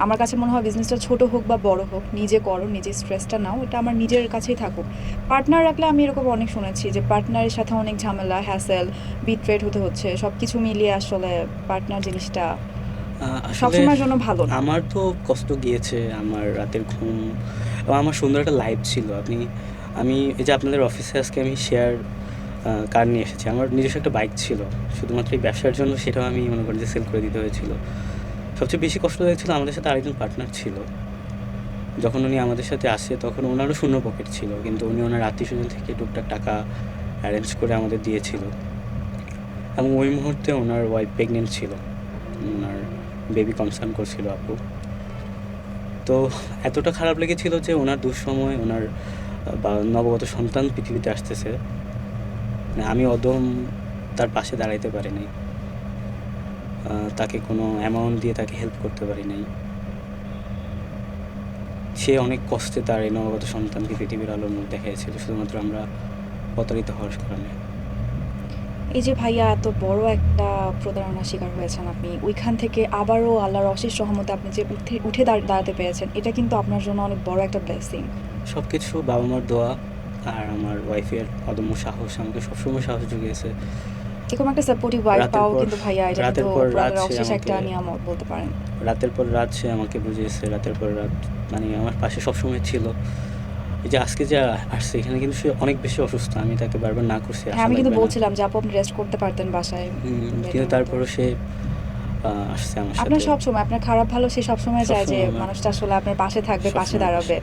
আমার কাছে মনে হয় বিজনেসটা ছোট হোক বা বড় হোক, নিজে করো, নিজে স্ট্রেসটা নাও, এটা আমার নিজের কাছেই থাকুক। পার্টনার রাখলে আমি এরকম অনেক শুনেছি যে পার্টনারের সাথে অনেক ঝামেলা, হ্যাসেল, বিট্রেট হতে হচ্ছে। সব কিছু মিলিয়ে আসলে পার্টনার জিনিসটা আসলে সবসময়ের জন্য ভালো না। আমার তো কষ্ট গিয়েছে, আমার রাতের ঘুম এবং আমার সুন্দর একটা লাইফ ছিল। আমি এই যে আপনাদের অফিসে আজকে আমি শেয়ার কার নিয়ে এসেছি। আমার নিজস্ব একটা বাইক ছিল। শুধুমাত্র এই ব্যবসার জন্য সেটাও আমি মনে করি যে সেল করে দিতে হয়েছিল। সবচেয়ে বেশি কষ্টদায়ক ছিল আমাদের সাথে আরেকজন পার্টনার ছিল। যখন উনি আমাদের সাথে আসে তখন উনারও শূন্য পকেট ছিল। কিন্তু উনি ওনার আত্মীয়স্বজন থেকে টুকটাক টাকা অ্যারেঞ্জ করে আমাদের দিয়েছিল। এবং ওই মুহূর্তে ওনার ওয়াইফ প্রেগনেন্ট ছিল। ওনার বেবি কনসার্ন করছিল আপু। তো এতটা খারাপ লেগেছিল যে ওনার দুঃসময় ওনার বা নবগত সন্তান পৃথিবীতে আসতেছে, মানে আমি অদম তার পাশে দাঁড়াইতে পারি নাই। তাকে কোনো অ্যামাউন্ট দিয়ে তাকে হেল্প করতে পারি নাই। সে অনেক কষ্টে তার এই নবগত সন্তানকে পৃথিবীর আলোর মুখ দেখিয়েছিল শুধুমাত্র আমরা প্রতারিত হওয়ার কারণে। এই যে ভাইয়া এত বড় একটা প্রতারণার শিকার হয়েছেন আপনি, ওইখান থেকে আবারও আল্লাহর অশেষ রহমতে আপনি যে উঠে উঠে দাঁড়াতে পেরেছেন, এটা কিন্তু আপনার জন্য অনেক বড় একটা ব্লেসিং। সব কিছু বাবা মার দোয়া আর আমার ওয়াইফের অদম্য সাহস আমাকে সবসময় সাহস জুগিয়েছে। এরকম একটা সাপোর্টিভ ওয়াইফ রাতের পাওয়া পর কিন্তু ভাইয়া, এটা কিন্তু রাতের পর পুরো রাত আল্লাহর সে অশেষ আমাকে একটা নিয়ামত বলতে পারেন। রাতের পর রাত সে আমাকে বুঝিয়েছে। রাতের পর রাত মানে আমার পাশে সবসময় ছিল। এই যে আজকে যে আসছে এখানে কিন্তু সে অনেক বেশি অসুস্থ। আমি তাকে বারবার না করছি, হ্যাঁ, আসা আমি কিন্তু লাগবে না। বলছিলাম যে আপু আপনি রেস্ট করতে পারতেন বাসায়, কিন্তু বেডের মধ্যে। তারপরও সে আসছে আমার আপনার সাথে। সবসময়, আপনার খারাপ ভালো সে সবসময় চায় যে সবসময় আমার মানুষটা আসলে আপনার পাশে থাকবে, পাশে সবসময় আমার পাশে। দাঁড়াবে।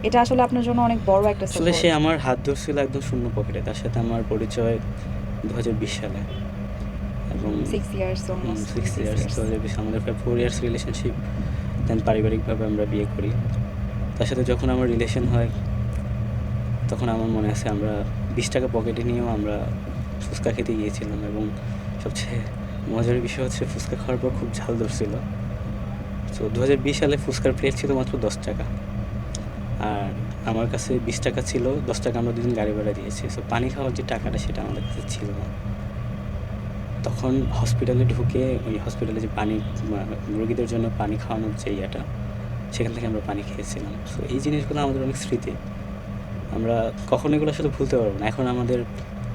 এটা আসলে আপনার জন্য অনেক বড় একটা আসলে সে সাপোর্ট। আমার হাত ধরছিল একদম শূন্য পকেটে। তার সাথে আমার পরিচয় ২০২০ সালে এবং 6 ইয়ার্স, অলমোস্ট 6 6 ইয়ার্স ইয়ার্স। ২০২০ আমাদের প্রায় 4 ইয়ার্স রিলেশনশিপ। দেন পারিবারিকভাবে আমরা বিয়ে করি। তার সাথে যখন আমার রিলেশন হয় তখন আমার মনে আছে আমরা ৳২০ পকেটে নিয়েও আমরা ফুচকা খেতে গিয়েছিলাম এবং সবচেয়ে মজার বিষয় হচ্ছে ফুচকা খাওয়ার পর খুব ঝাল ধরছিল। সো ২০২০ সালে ফুচকার প্লেট ছিল মাত্র ৳১০। আর আমার কাছে ৳২০ ছিল, ৳১০ আমরা দুজন গাড়ি ভাড়া দিয়েছি। সো পানি খাওয়ার যে টাকাটা সেটা আমাদের কাছে ছিল না। তখন হসপিটালে ঢুকে ওই হসপিটালে যে পানি রোগীদের জন্য পানি খাওয়ানোর যে ইয়েটা, সেখান থেকে আমরা পানি খেয়েছিলাম। সো এই জিনিসগুলো আমাদের অনেক স্মৃতি। আমরা কখনো এগুলো আসলে ভুলতে পারবো না। এখন আমাদের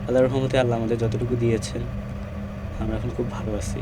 আল্লাহর রহমতে আল্লাহ আমাদের যতটুকু দিয়েছেন, আমরা এখন খুব ভালো আছি।